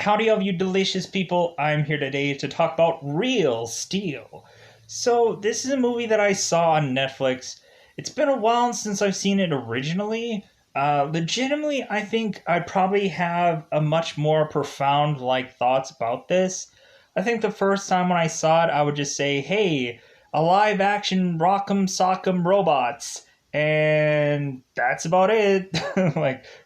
Howdy, all you delicious people. I'm here today to talk about Real Steel. So, this is a movie that I saw on Netflix. It's been a while since I've seen it originally. Legitimately, I think I probably have a much more profound thoughts about this. I think the first time when I saw it, I would just say, "Hey, a live action rock'em sock'em robots," and that's about it.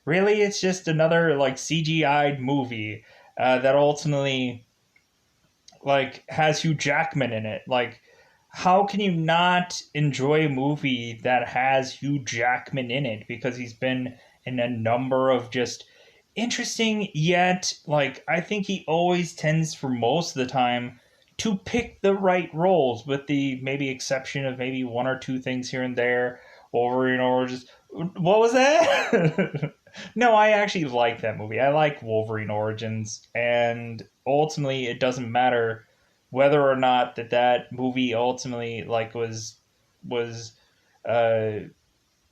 Really, it's just another CGI'd movie that ultimately has Hugh Jackman in it. How can you not enjoy a movie that has Hugh Jackman in it? Because he's been in a number of just interesting, yet I think he always tends, for most of the time, to pick the right roles, with the maybe exception of maybe one or two things here and there. Wolverine or just what was that? No, I actually like that movie. I like Wolverine Origins, and ultimately, it doesn't matter whether or not that movie ultimately was uh,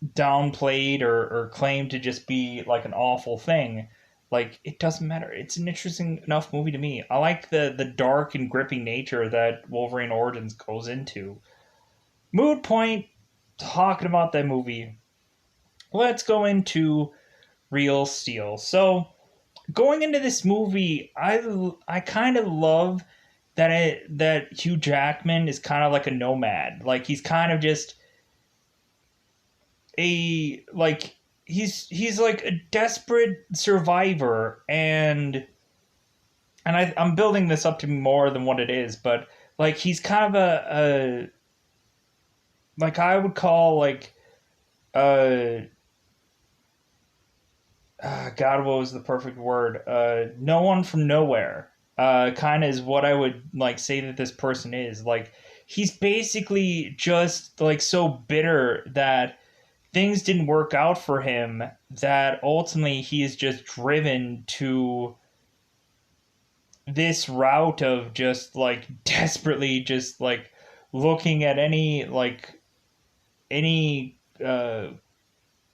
downplayed or claimed to just be an awful thing. It doesn't matter. It's an interesting enough movie to me. I like the dark and gripping nature that Wolverine Origins goes into. Mood point. Talking about that movie. Let's go into Real Steel. So, going into this movie, I kind of love that Hugh Jackman is kind of like a nomad. He's kind of just a he's like a desperate survivor, I'm building this up to be more than what it is, but he's kind of a I would call uh God, what was the perfect word? No one from nowhere. Kind of is what I would say that this person is. He's basically just so bitter that things didn't work out for him, that ultimately he is just driven to this route of just desperately just looking at any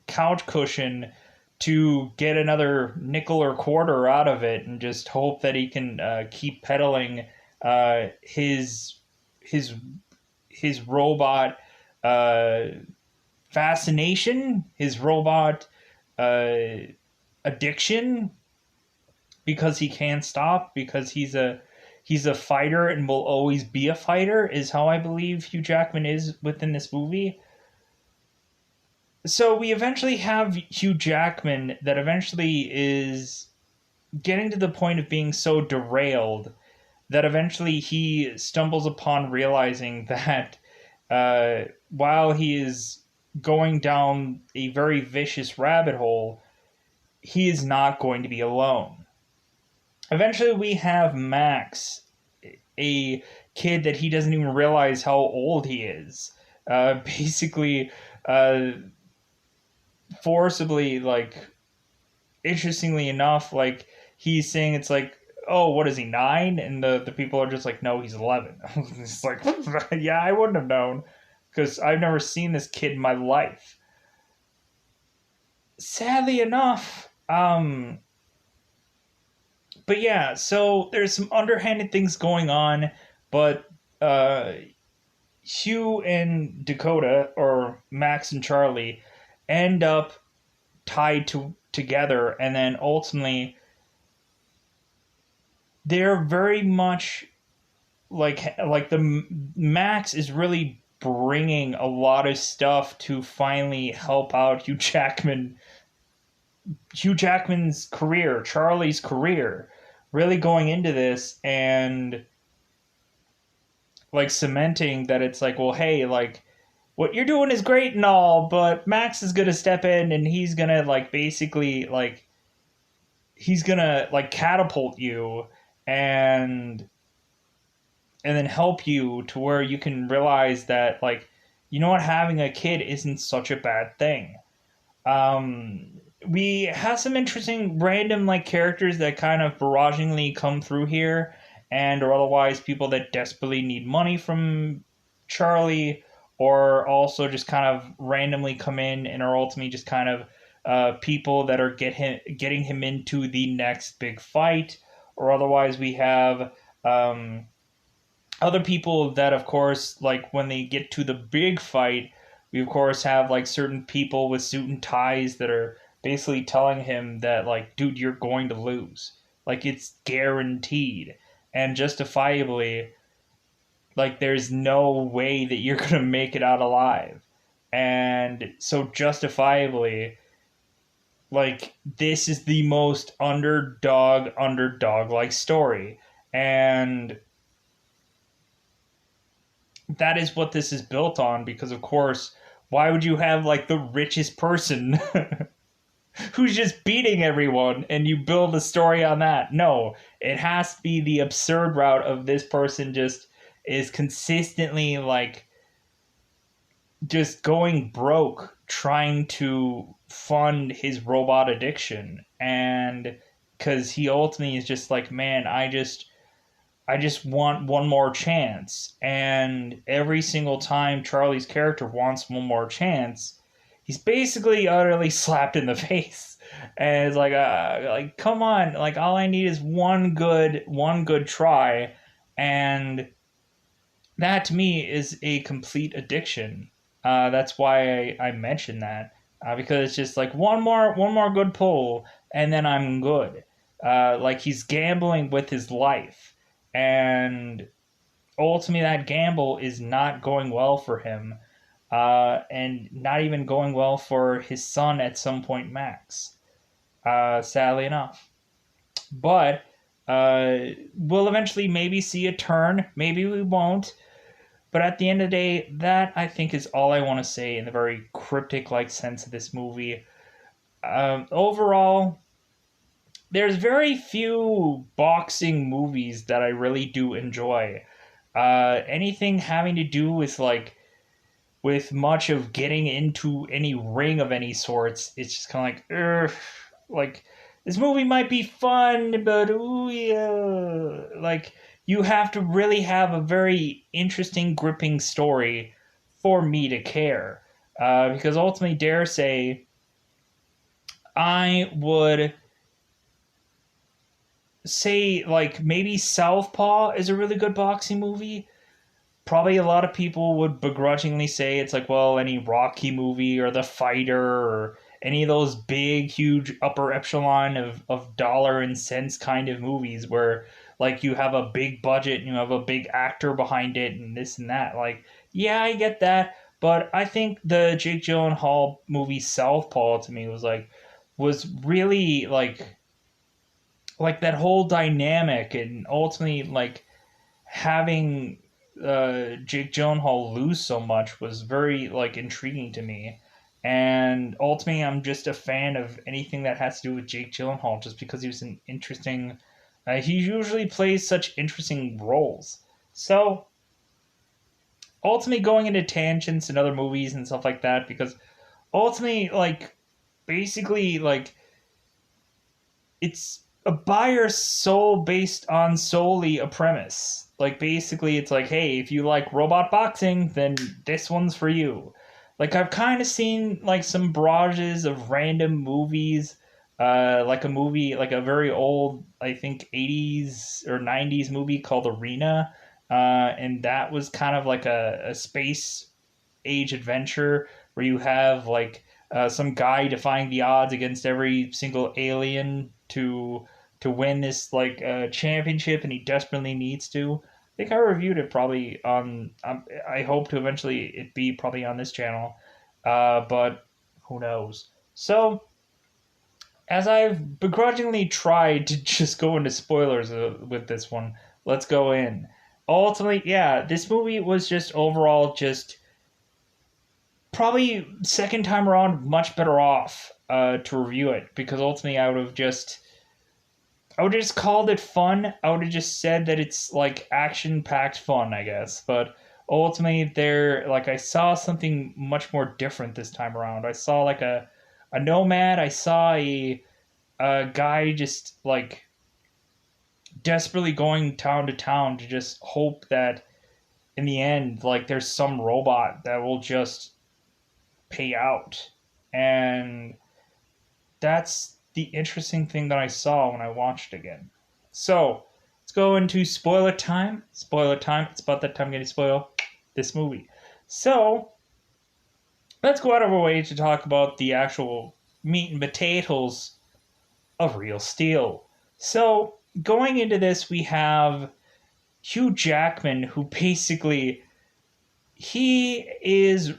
couch cushion to get another nickel or quarter out of it, and just hope that he can keep peddling his his his robot uh, fascination, his robot uh, addiction, because he can't stop, because he's a fighter and will always be a fighter, is how I believe Hugh Jackman is within this movie. So we eventually have Hugh Jackman that eventually is getting to the point of being so derailed that eventually he stumbles upon realizing that while he is going down a very vicious rabbit hole, he is not going to be alone. Eventually, we have Max, a kid that he doesn't even realize how old he is. Basically, uh, forcibly, interestingly enough, he's saying it's oh, what is he, 9? And the people are just no, he's 11. It's yeah, I wouldn't have known, because I've never seen this kid in my life. Sadly enough, but yeah, so there's some underhanded things going on, but uh, Hugh and Dakota, or Max and Charlie, end up tied together, and then ultimately they're very much the Max is really bringing a lot of stuff to finally help out Hugh Jackman's career, Charlie's career, really going into this and cementing that it's well, hey, what you're doing is great and all, but Max is gonna step in and he's gonna basically he's gonna catapult you and then help you to where you can realize that you know what, having a kid isn't such a bad thing. We have some interesting random characters that kind of barragingly come through here, and or otherwise people that desperately need money from Charlie, or also just kind of randomly come in and are ultimately just kind of people that are getting him into the next big fight, or otherwise we have other people that, of course, like when they get to the big fight, we of course have like certain people with suit and ties that are basically telling him that, like, dude, you're going to lose. Like, it's guaranteed. And justifiably, like, there's no way that you're going to make it out alive. And so, justifiably, like, this is the most underdog like story. And that is what this is built on because, of course, why would you have like the richest person who's just beating everyone and you build a story on that? No, it has to be the absurd route of this person just is consistently like just going broke trying to fund his robot addiction. And because he ultimately is just like, man, I just want one more chance. And every single time Charlie's character wants one more chance, he's basically utterly slapped in the face. And it's like come on, like all I need is one good try, and that to me is a complete addiction. That's why I mentioned that because it's just like one more good pull, and then I'm good. Like he's gambling with his life, and ultimately that gamble is not going well for him, and not even going well for his son at some point, Max. Sadly enough, but we'll eventually maybe see a turn. Maybe we won't. But at the end of the day, that I think is all I want to say in the very cryptic like sense of this movie. Overall, there's very few boxing movies that I really do enjoy. Anything having to do with much of getting into any ring of any sorts, it's just kind of like, ugh, like this movie might be fun, but ooh yeah, like you have to really have a very interesting, gripping story for me to care. Because ultimately, dare say, I would say like maybe Southpaw is a really good boxing movie. Probably a lot of people would begrudgingly say it's like, well, any Rocky movie or The Fighter or any of those big, huge upper echelon of dollar and cents kind of movies where like you have a big budget and you have a big actor behind it and this and that. Like, yeah, I get that. But I think the Jake Gyllenhaal movie Southpaw to me was really like that whole dynamic and ultimately like having Jake Gyllenhaal lose so much was very like intriguing to me. And ultimately, I'm just a fan of anything that has to do with Jake Gyllenhaal, just because he was an interesting. He usually plays such interesting roles. So ultimately, going into tangents and other movies and stuff like that, because ultimately, like basically, like it's a buyer soul based on solely a premise. Like basically it's like, hey, if you like robot boxing, then this one's for you. Like I've kind of seen like some barrages of random movies, like a movie, like a very old, I think 80s or 90s movie called Arena, and that was kind of like a space age adventure where you have like some guy defying the odds against every single alien to win this like championship, and he desperately needs to. I think I reviewed it probably on. I hope to eventually it be probably on this channel, but who knows? So as I've begrudgingly tried to just go into spoilers with this one, let's go in. Ultimately, yeah, this movie was just overall just probably second time around much better off to review it because ultimately I would have just called it fun. I would have just said that it's like action packed fun, I guess. But ultimately, there like I saw something much more different this time around. I saw like a nomad. I saw a guy just like desperately going town to town to just hope that in the end, like there's some robot that will just pay out. And that's the interesting thing that I saw when I watched again. So let's go into spoiler time. Spoiler time. It's about that time I'm going to spoil this movie. So let's go out of our way to talk about the actual meat and potatoes of Real Steel. So going into this, we have Hugh Jackman, who basically he is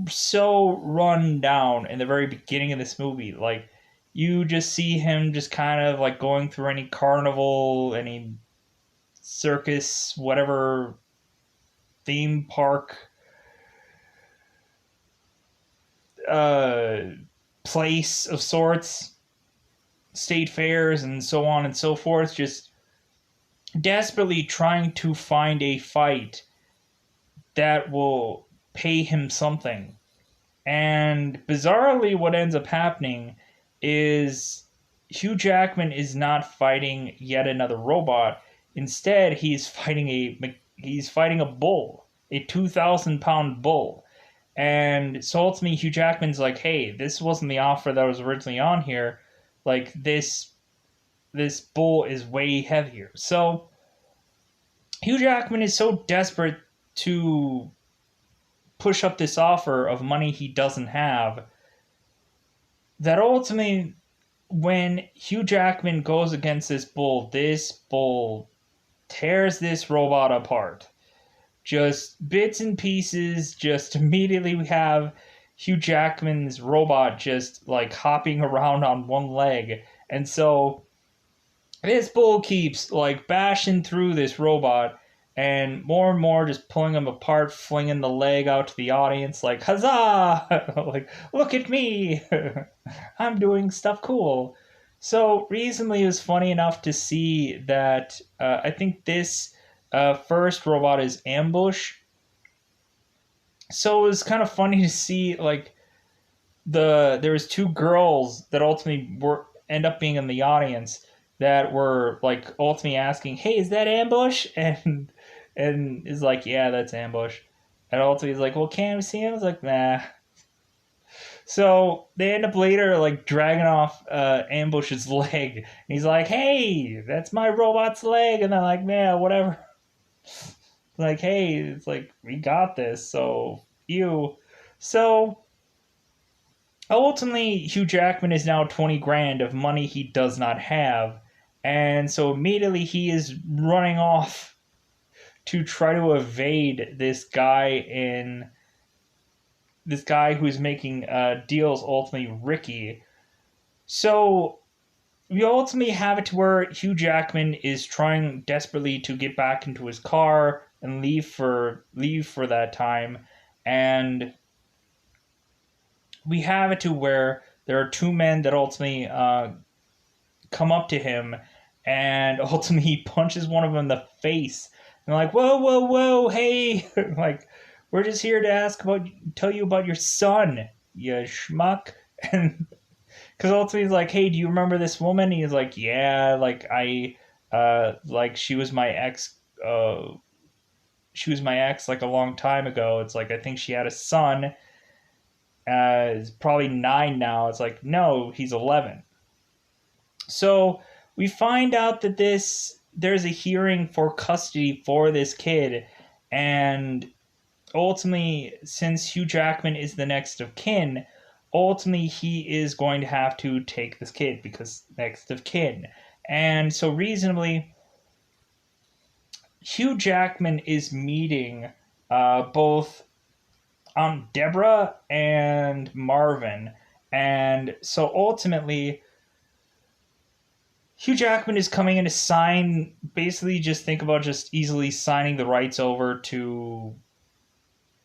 so run down in the very beginning of this movie. Like, you just see him just kind of like going through any carnival, any circus, whatever theme park uh, place of sorts, state fairs, and so on and so forth, just desperately trying to find a fight that will pay him something. And bizarrely, what ends up happening is Hugh Jackman is not fighting yet another robot. Instead, he's fighting a bull, a 2,000-pound bull. And so ultimately, Hugh Jackman's like, "Hey, this wasn't the offer that was originally on here. Like this bull is way heavier." So Hugh Jackman is so desperate to push up this offer of money he doesn't have that ultimately, when Hugh Jackman goes against this bull tears this robot apart. Just bits and pieces, just immediately we have Hugh Jackman's robot just like hopping around on one leg. And so this bull keeps like bashing through this robot and more just pulling him apart, flinging the leg out to the audience like, huzzah! Like, look at me! I'm doing stuff cool. So recently it was funny enough to see that I think this first robot is Ambush. So it was kind of funny to see like there was two girls that ultimately were end up being in the audience that were like ultimately asking, "Hey, is that Ambush?" And is like, "Yeah, that's Ambush." And ultimately he's like, "Well, can't we see him?" I was like, "Nah." So they end up later like dragging off Ambush's leg. And he's like, "Hey, that's my robot's leg." And they're like, "Man, whatever." Like, hey, it's like we got this. So you. So ultimately, Hugh Jackman is now 20 grand of money he does not have. And so immediately he is running off to try to evade this guy who's making deals, ultimately Ricky. So we ultimately have it to where Hugh Jackman is trying desperately to get back into his car and leave for that time, and we have it to where there are two men that ultimately come up to him, and ultimately he punches one of them in the face. And like, whoa, whoa, whoa, hey, like, we're just here to tell you about your son, you schmuck. And because ultimately he's like, hey, do you remember this woman? And he's like, yeah, like like she was my ex like a long time ago. It's like I think she had a son. Is probably 9 now. It's like, no, he's 11. So we find out that there's a hearing for custody for this kid, and ultimately, since Hugh Jackman is the next of kin, ultimately he is going to have to take this kid because next of kin. And so reasonably, Hugh Jackman is meeting both Deborah and Marvin. And so ultimately, Hugh Jackman is coming in to sign, basically just think about just easily signing the rights over to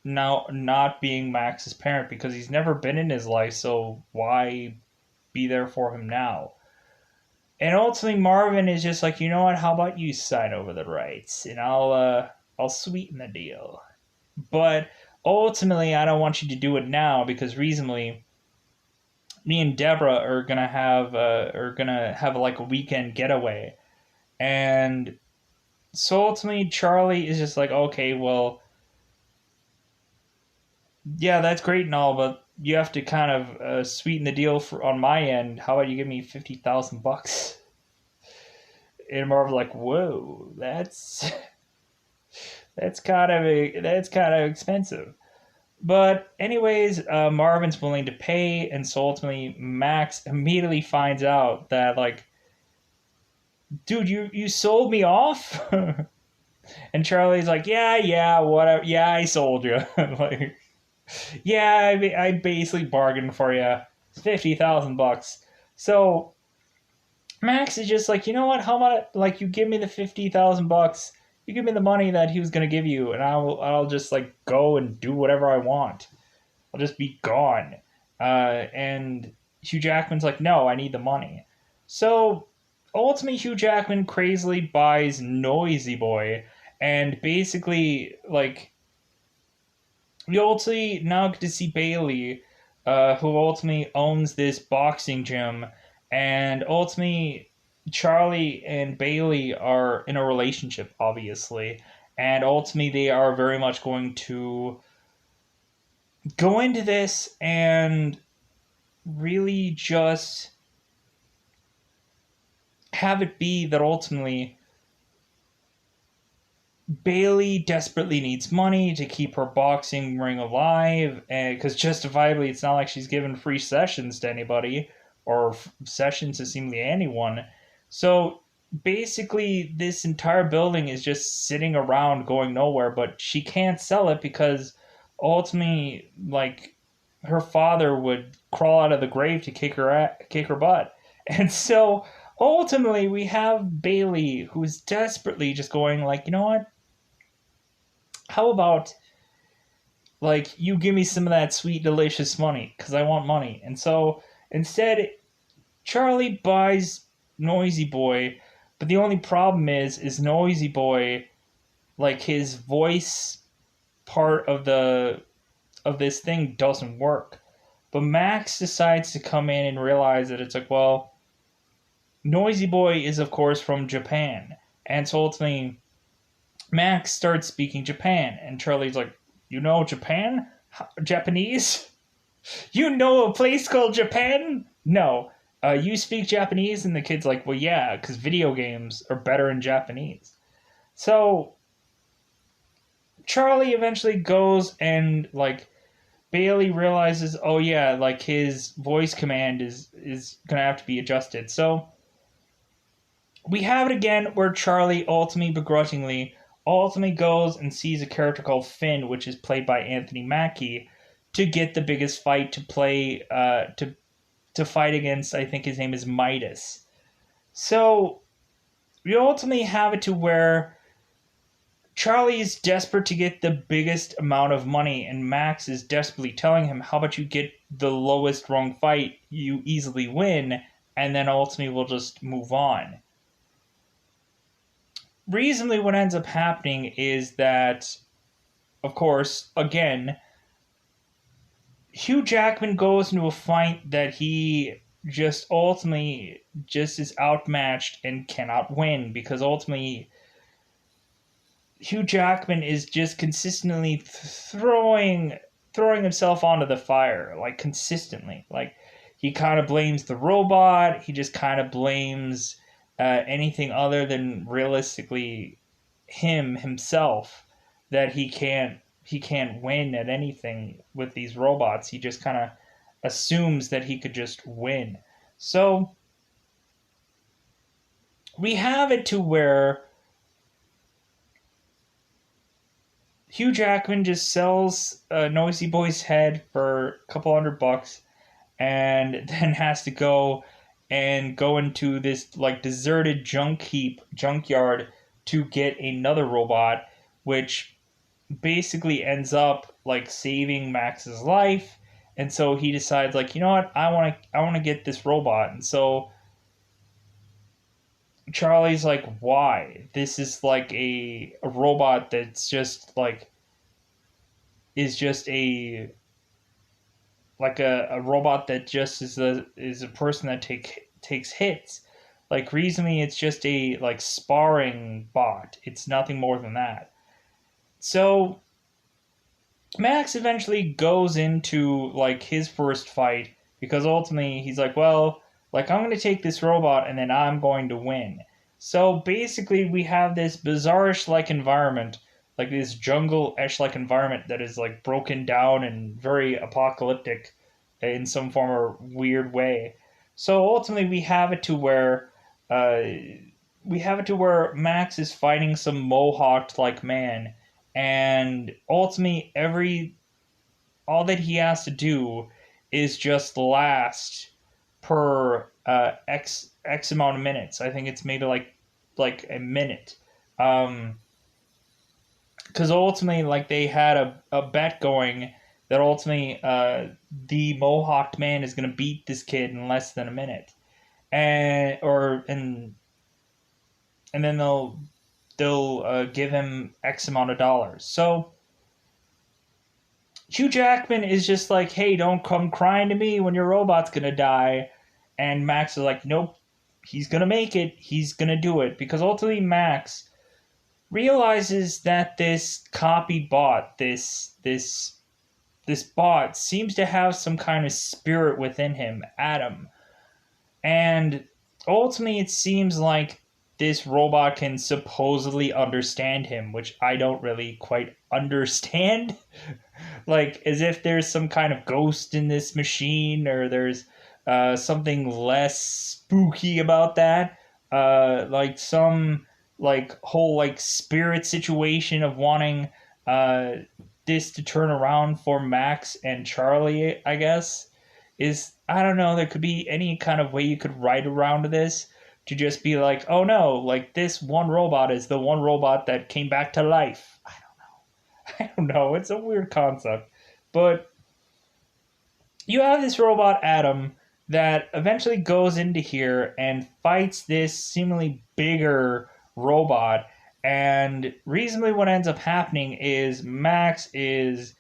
now not being Max's parent because he's never been in his life, so why be there for him now? And ultimately Marvin is just like, you know what, how about you sign over the rights and I'll sweeten the deal. But ultimately I don't want you to do it now because reasonably me and Deborah are gonna have like a weekend getaway. And so ultimately Charlie is just like, okay, well, yeah, that's great and all, but you have to kind of sweeten the deal on my end. How about you give me $50,000? And Marv's like, whoa, that's kind of expensive. But anyways, Marvin's willing to pay, and so ultimately Max immediately finds out that like, dude, you sold me off. And Charlie's like, yeah, whatever, yeah, I sold you. Like, yeah, I basically bargained for you, $50,000. So Max is just like, you know what? How about like you give me the $50,000? You give me the money that he was gonna give you, and I'll just like go and do whatever I want. I'll just be gone. And Hugh Jackman's like, no, I need the money. So ultimately, Hugh Jackman crazily buys Noisy Boy, and basically like we ultimately now get to see Bailey, who ultimately owns this boxing gym, and ultimately Charlie and Bailey are in a relationship, obviously, and ultimately they are very much going to go into this and really just have it be that ultimately Bailey desperately needs money to keep her boxing ring alive, and because justifiably, it's not like she's given free sessions to anybody or sessions to seemingly anyone. So basically, this entire building is just sitting around going nowhere, but she can't sell it because ultimately, like, her father would crawl out of the grave to kick her butt. And so ultimately, we have Bailey who's desperately just going like, you know what? How about like you give me some of that sweet delicious money because I want money. And so instead Charlie buys Noisy Boy, but the only problem is Noisy Boy, like his voice part of this thing doesn't work. But Max decides to come in and realize that it's like, well, Noisy Boy is of course from Japan. And so ultimately Max starts speaking Japan, and Charlie's like, "You know Japan? Japanese? You know a place called Japan? No. You speak Japanese?" And the kid's like, "Well, yeah, because video games are better in Japanese." So Charlie eventually goes and like Bailey realizes, oh yeah, like his voice command is gonna have to be adjusted. So we have it again where Charlie ultimately goes and sees a character called Finn, which is played by Anthony Mackie, to get the biggest fight to play to fight against. I think his name is Midas. So we ultimately have it to where Charlie is desperate to get the biggest amount of money, and Max is desperately telling him, "How about you get the lowest rung fight? You easily win, and then ultimately we'll just move on." Reasonably, what ends up happening is that, of course, again, Hugh Jackman goes into a fight that he just ultimately just is outmatched and cannot win because ultimately Hugh Jackman is just consistently throwing himself onto the fire, like consistently. Like he kind of blames the robot. He just kind of blames anything other than realistically himself, that he can't win at anything with these robots. He just kind of assumes that he could just win. So we have it to where Hugh Jackman just sells Noisy Boy's head for a couple $100 and then has to go into this like deserted junkyard to get another robot, which basically ends up like saving Max's life. And so he decides like, you know what, I want to get this robot. And so Charlie's like, why? This is like a robot that's just like is just a robot that just is a person that takes hits. Like reasonably it's just a like sparring bot. It's nothing more than that. So Max eventually goes into like his first fight because ultimately he's like, well, like I'm going to take this robot and then I'm going to win. So basically, we have this bizarre-ish like environment, like this jungle-ish like environment that is like broken down and very apocalyptic in some form or weird way. So ultimately, uh, we have it to where Max is fighting some mohawked like man, and ultimately every all that he has to do is just last per x amount of minutes. I think it's maybe like a minute. Because ultimately, like they had a bet going that ultimately the Mohawked man is going to beat this kid in less than a minute, and then they'll give him X amount of dollars. So Hugh Jackman is just like, hey, don't come crying to me when your robot's gonna die. And Max is like, nope, he's gonna make it. He's gonna do it. Because ultimately, Max realizes that this copy bot, this bot, seems to have some kind of spirit within him, Adam. And ultimately, it seems like this robot can supposedly understand him, which I don't really quite understand. Like as if there's some kind of ghost in this machine, or there's something less spooky about that, like some like whole like spirit situation of wanting uh, this to turn around for Max and Charlie, I guess. Is I don't know, there could be any kind of way you could write around this to just be like, oh no, like this one robot is the one robot that came back to life. I don't know. It's a weird concept. But you have this robot, Adam, that eventually goes into here and fights this seemingly bigger robot. And reasonably, what ends up happening is Max is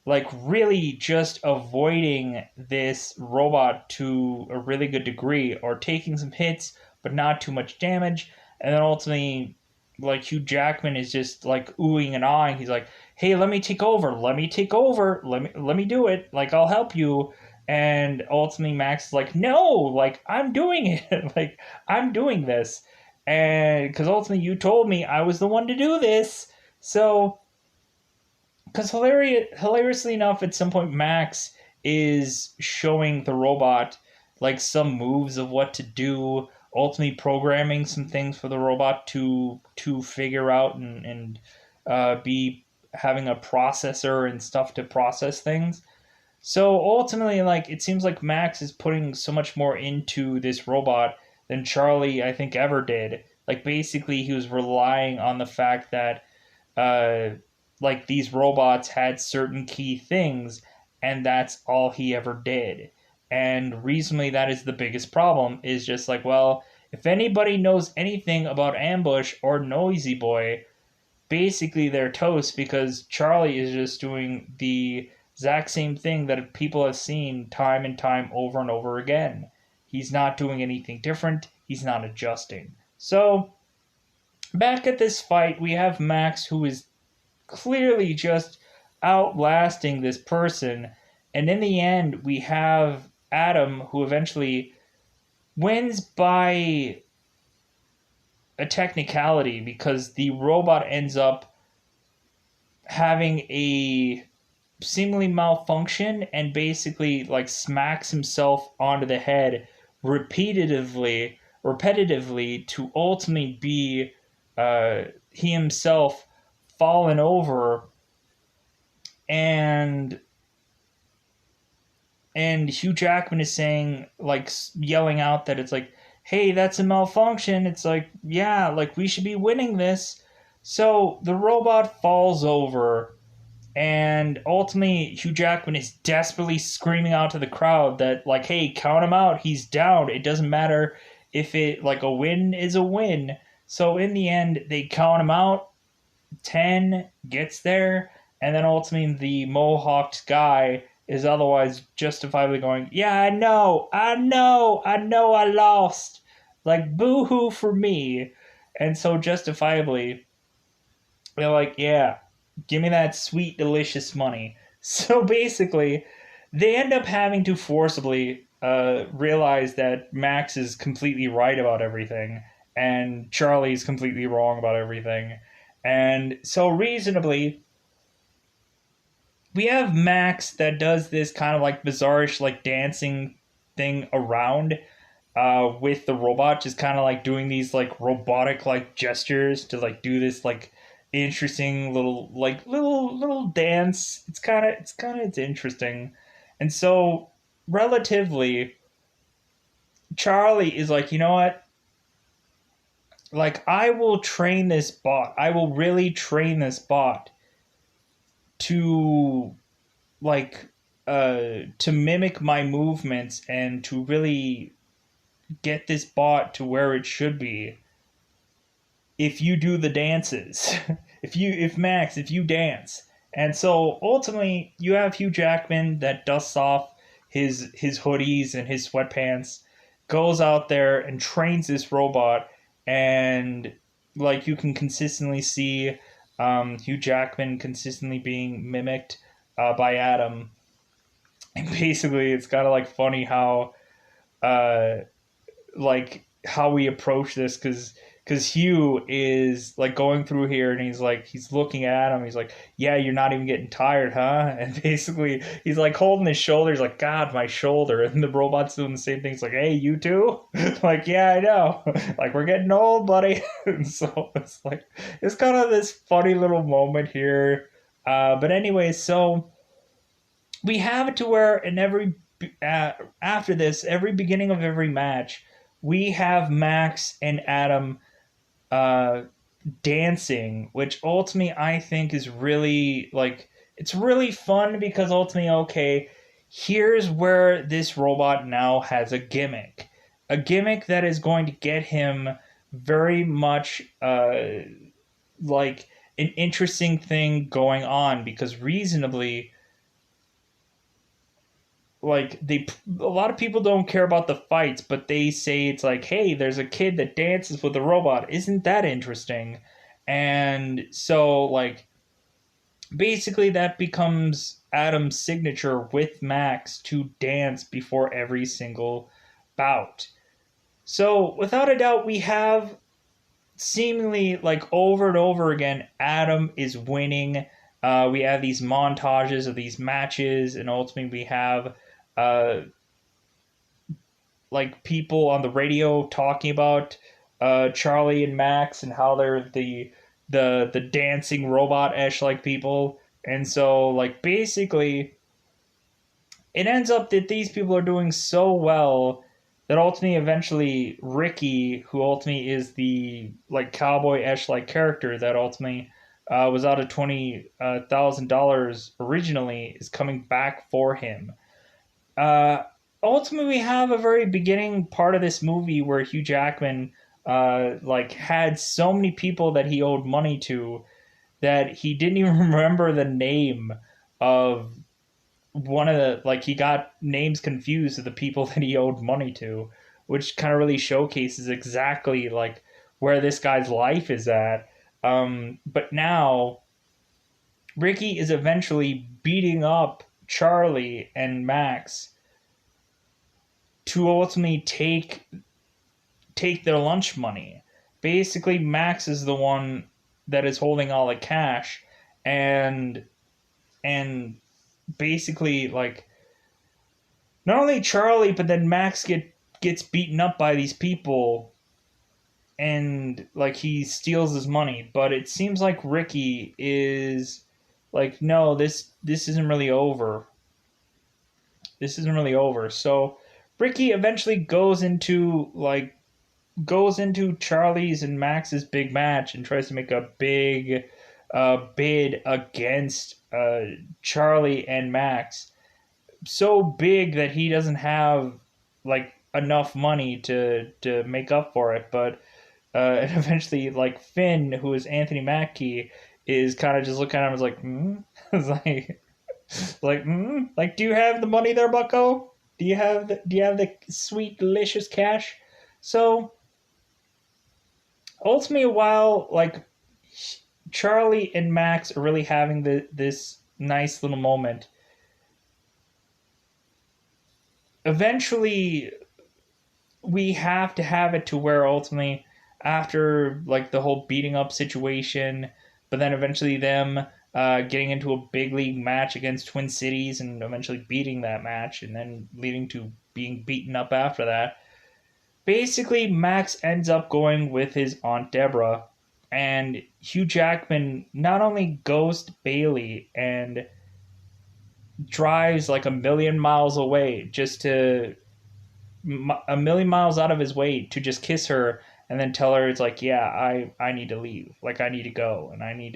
like really just avoiding this robot to a really good degree, or taking some hits but not too much damage. And then ultimately, like Hugh Jackman is just like oohing and ahhing. He's like, hey, let me take over, let me do it, like I'll help you. And ultimately Max is like, no, like I'm doing it, like I'm doing this. And because ultimately you told me I was the one to do this. So because hilariously enough, at some point Max is showing the robot like some moves of what to do, ultimately programming some things for the robot to figure out and be having a processor and stuff to process things. So ultimately, like it seems like Max is putting so much more into this robot than Charlie, I think, ever did. Like basically, he was relying on the fact that uh, like these robots had certain key things, and that's all he ever did. And reasonably, that is the biggest problem. Is just like, well, if anybody knows anything about Ambush or Noisy Boy, basically they're toast, because Charlie is just doing the exact same thing that people have seen time and time over and over again. He's not doing anything different. He's not adjusting. So back at this fight, we have Max, who is clearly just outlasting this person. And in the end, we have Adam, who eventually wins by a technicality, because the robot ends up having a seemingly malfunction and basically like smacks himself onto the head repetitively to ultimately be he himself fallen over. And and Hugh Jackman is saying, like, yelling out that it's like, hey, that's a malfunction. It's like, yeah, like we should be winning this. So the robot falls over, and ultimately Hugh Jackman is desperately screaming out to the crowd that, like, hey, count him out. He's down. It doesn't matter if it, like, a win is a win. So in the end, they count him out. 10 gets there, and then ultimately the mohawked guy is otherwise justifiably going, yeah, I lost. Like, boo hoo for me. And so justifiably, they're like, yeah, give me that sweet, delicious money. So basically, they end up having to forcibly realize that Max is completely right about everything. and Charlie's completely wrong about everything. And so reasonably, we have Max that does this kind of like bizarrish like dancing thing around with the robot, just kind of like doing these like robotic like gestures to like do this like interesting little dance. It's interesting. And so relatively Charlie is like, you know what, like I will train this bot, I will really train this bot to like to mimic my movements and to really get this bot to where it should be if you do the dances. If you dance. And so ultimately you have Hugh Jackman that dusts off his hoodies and his sweatpants, goes out there and trains this robot, and like you can consistently see Hugh Jackman consistently being mimicked by Adam. And basically it's kind of like funny how uh like how we approach this, because Hugh is like going through here and he's looking at him. He's like, "Yeah, you're not even getting tired, huh?" And basically he's like holding his shoulder. He's like, "God, my shoulder." And the robot's doing the same thing. It's like, "Hey, you too?" Like, "Yeah, I know." Like, "We're getting old, buddy." And so it's like it's kind of this funny little moment here. But anyway, so we have it to where in every after this, every beginning of every match, we have Max and Adam uh, dancing, which ultimately I think is really like it's really fun because ultimately, okay, here's where this robot now has a gimmick that is going to get him very much like an interesting thing going on, because reasonably, like they a lot of people don't care about the fights, but they say it's like, hey, there's a kid that dances with a robot, isn't that interesting? And so like basically that becomes Adam's signature with Max to dance before every single bout. So without a doubt we have seemingly like over and over again Adam is winning. We have these montages of these matches, and ultimately we have uh, like people on the radio talking about Charlie and Max and how they're the dancing robot esh like people. And so like basically it ends up that these people are doing so well that ultimately eventually Ricky, who ultimately is the like cowboy esh like character that ultimately was out of $20,000 originally, is coming back for him. uh, Ultimately, we have a very beginning part of this movie where Hugh Jackman like had so many people that he owed money to that he didn't even remember the name of one of the, like he got names confused of the people that he owed money to, which kind of really showcases exactly like where this guy's life is at. But now Ricky is eventually beating up Charlie and Max to ultimately take their lunch money. Basically, Max is the one that is holding all the cash, and and basically like not only Charlie but then Max gets beaten up by these people, and like he steals his money. But it seems like Ricky is like, no, this isn't really over. This isn't really over. So Ricky eventually goes into Charlie's and Max's big match and tries to make a big bid against Charlie and Max. So big that he doesn't have like enough money to make up for it. But and eventually, like Finn, who is Anthony Mackie, is kind of just looking at him as like, hmm? It's like, hmm? Like, do you have the money there, Bucko? Do you have the sweet delicious cash? So ultimately, while like Charlie and Max are really having this nice little moment, eventually we have to have it to where ultimately after like the whole beating up situation, but then eventually them getting into a big league match against Twin Cities and eventually beating that match and then leading to being beaten up after that. Basically, Max ends up going with his Aunt Deborah, and Hugh Jackman not only goes to Bailey and drives like a million miles away just to a million miles out of his way to just kiss her and then tell her it's like, yeah, I need to leave, like I need to go and I need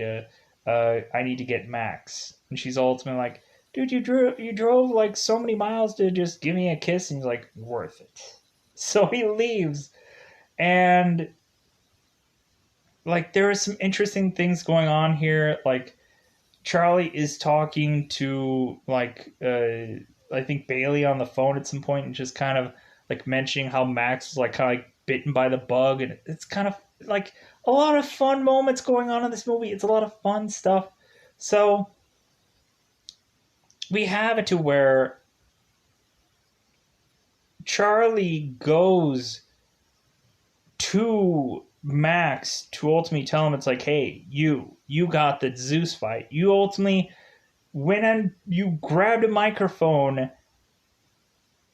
to get Max. And she's ultimately like, dude, you drove like so many miles to just give me a kiss. And he's like, worth it. So he leaves, and like there are some interesting things going on here. Like Charlie is talking to like I think Bailey on the phone at some point and just kind of like mentioning how Max was like kind of like bitten by the bug, and it's kind of like a lot of fun moments going on in this movie. It's a lot of fun stuff. So we have it to where Charlie goes to Max to ultimately tell him it's like, hey, you got the Zeus fight. You ultimately went and you grabbed a microphone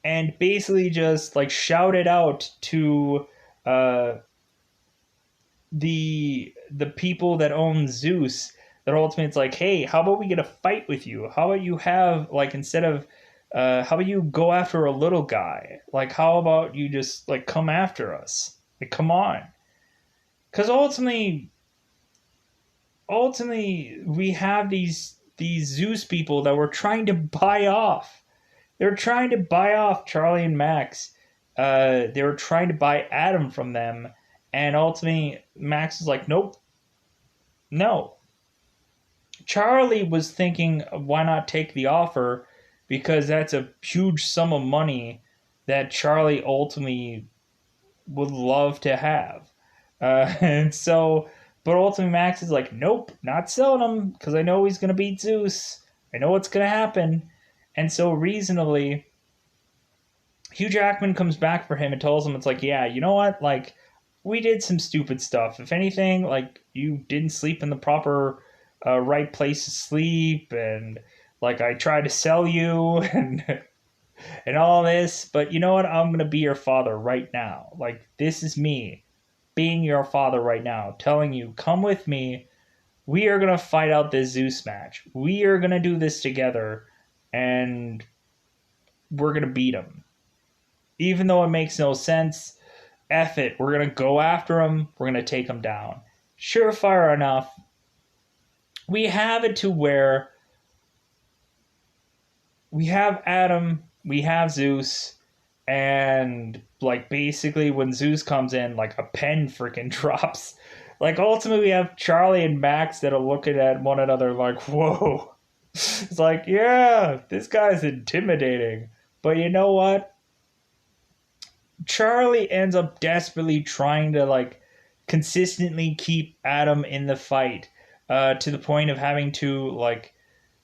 and basically just like shouted out to uh, the people that own Zeus that ultimately it's like, hey, how about we get a fight with you? How about you have like instead of how about you go after a little guy? Like how about you just like come after us? Like come on. Cuz ultimately we have these Zeus people that were trying to buy off. They were trying to buy off Charlie and Max. They were trying to buy Adam from them, and ultimately Max is like, nope, no. Charlie was thinking, why not take the offer? Because that's a huge sum of money that Charlie ultimately would love to have. And so, but ultimately Max is like, nope, not selling him because I know he's going to beat Zeus. I know what's going to happen. And so, reasonably, Hugh Jackman comes back for him and tells him, it's like, yeah, you know what? Like, we did some stupid stuff. If anything, like, you didn't sleep in the proper right place to sleep, and like I tried to sell you and all this, but you know what? I'm gonna be your father right now. Like this is me being your father right now, telling you, come with me. We are gonna fight out this Zeus match. We are gonna do this together, and we're gonna beat him. Even though it makes no sense, F it. We're gonna go after him. We're gonna take him down. Surefire enough. We have it to where we have Adam, we have Zeus, and like basically when Zeus comes in, like a pen freaking drops. Like ultimately we have Charlie and Max that are looking at one another like, whoa. It's like, yeah, this guy's intimidating. But you know what? Charlie ends up desperately trying to like consistently keep Adam in the fight, to the point of having to like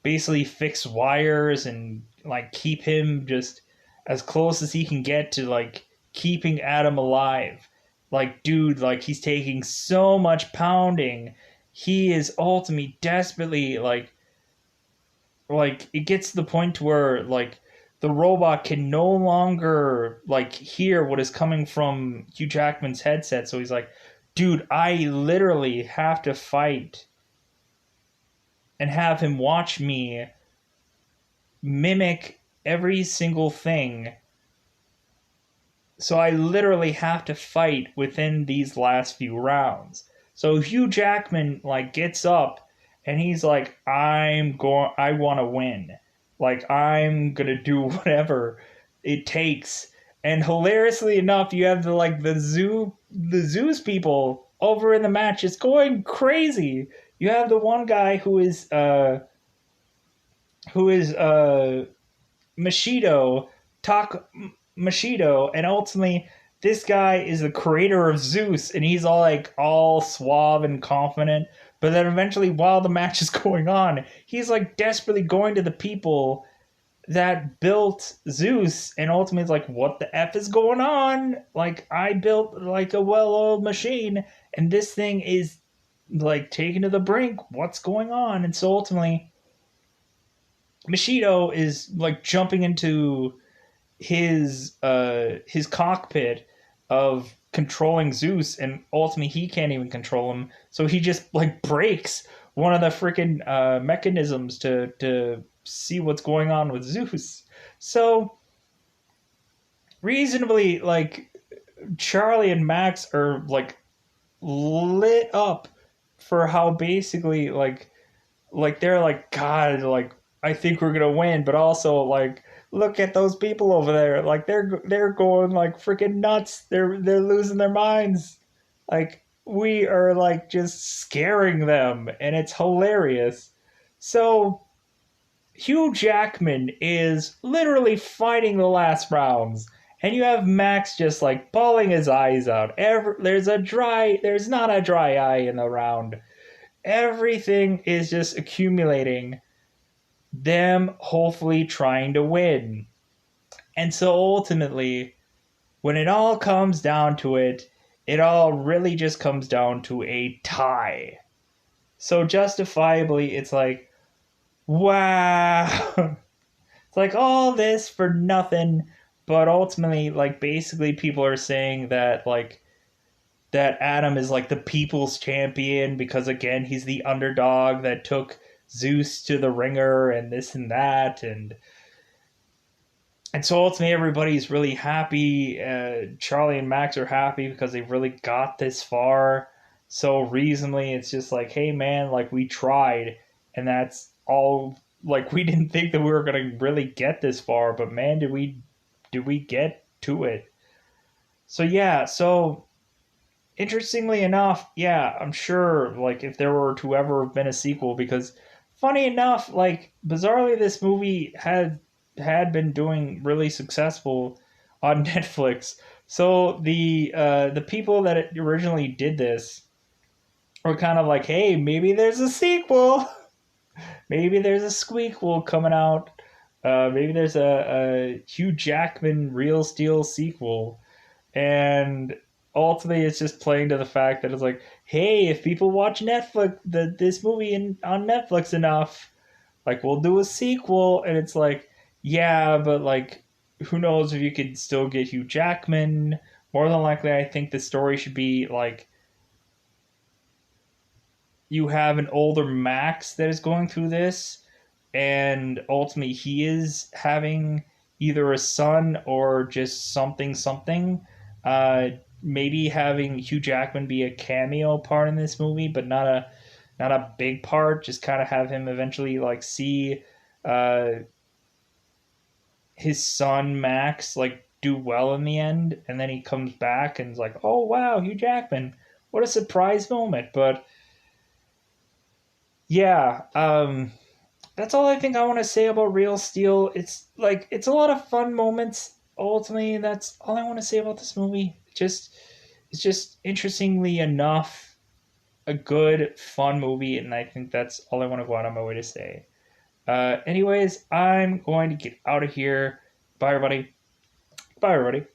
basically fix wires and like keep him just as close as he can get to like keeping Adam alive. Like, dude, like he's taking so much pounding. He is ultimately desperately like it gets to the point to where like the robot can no longer like hear what is coming from Hugh Jackman's headset. So he's like, dude, I literally have to fight and have him watch me mimic every single thing. So I literally have to fight within these last few rounds. So Hugh Jackman like gets up and he's like, I want to win. Like I'm going to do whatever it takes. And hilariously enough, you have the Zeus people over in the match is going crazy. You have the one guy who is Mashido, Tak Mashido, and ultimately this guy is the creator of Zeus, and he's all suave and confident. But then eventually, while the match is going on, he's like desperately going to the people that built Zeus, and ultimately it's like, what the F is going on? Like, I built like a well-oiled machine, and this thing is like taken to the brink. What's going on? And so ultimately, Mashido is like jumping into his cockpit of controlling Zeus, and ultimately he can't even control him. So he just like breaks one of the freaking mechanisms to see what's going on with Zeus. So reasonably, like Charlie and Max are like lit up for how basically like they're like, God, like I think we're gonna win, but also like look at those people over there, like they're going like freaking nuts. They're losing their minds. Like we are like just scaring them, and it's hilarious. So Hugh Jackman is literally fighting the last rounds, and you have Max just like bawling his eyes out. There's not a dry eye in the round. Everything is just accumulating, them hopefully trying to win. And so ultimately, when it all comes down to it, it all really just comes down to a tie. So justifiably, it's like, wow. It's like all this for nothing, but ultimately, like basically people are saying that like that Adam is like the people's champion because again he's the underdog that took Zeus to the ringer and this and that, and so ultimately everybody's really happy. Charlie and Max are happy because they really got this far. So reasonably, it's just like, hey man, like we tried, and that's all. Like we didn't think that we were gonna really get this far, but man, did we get to it? So yeah, so interestingly enough, yeah, I'm sure like if there were to ever have been a sequel, because funny enough, like bizarrely, this movie had been doing really successful on Netflix. So the people that originally did this were kind of like, hey, maybe there's a sequel, maybe there's a squeakquel coming out. Maybe there's a Hugh Jackman Real Steel sequel, and ultimately it's just playing to the fact that it's like, hey, if people watch this movie on Netflix enough, like we'll do a sequel. And it's like, yeah, but like who knows if you could still get Hugh Jackman. More than likely, I think the story should be like you have an older Max that is going through this, and ultimately he is having either a son or just something. Uh, Maybe having Hugh Jackman be a cameo part in this movie, but not a big part. Just kind of have him eventually like see uh, his son Max like do well in the end, and then he comes back and is like, oh wow, Hugh Jackman, what a surprise moment. But yeah, that's all I think I want to say about Real Steel. It's like it's a lot of fun moments. Ultimately, that's all I want to say about this movie. It's just interestingly enough a good fun movie, and I think that's all I want to go out on my way to say. Anyways, I'm going to get out of here. Bye, everybody. Bye, everybody.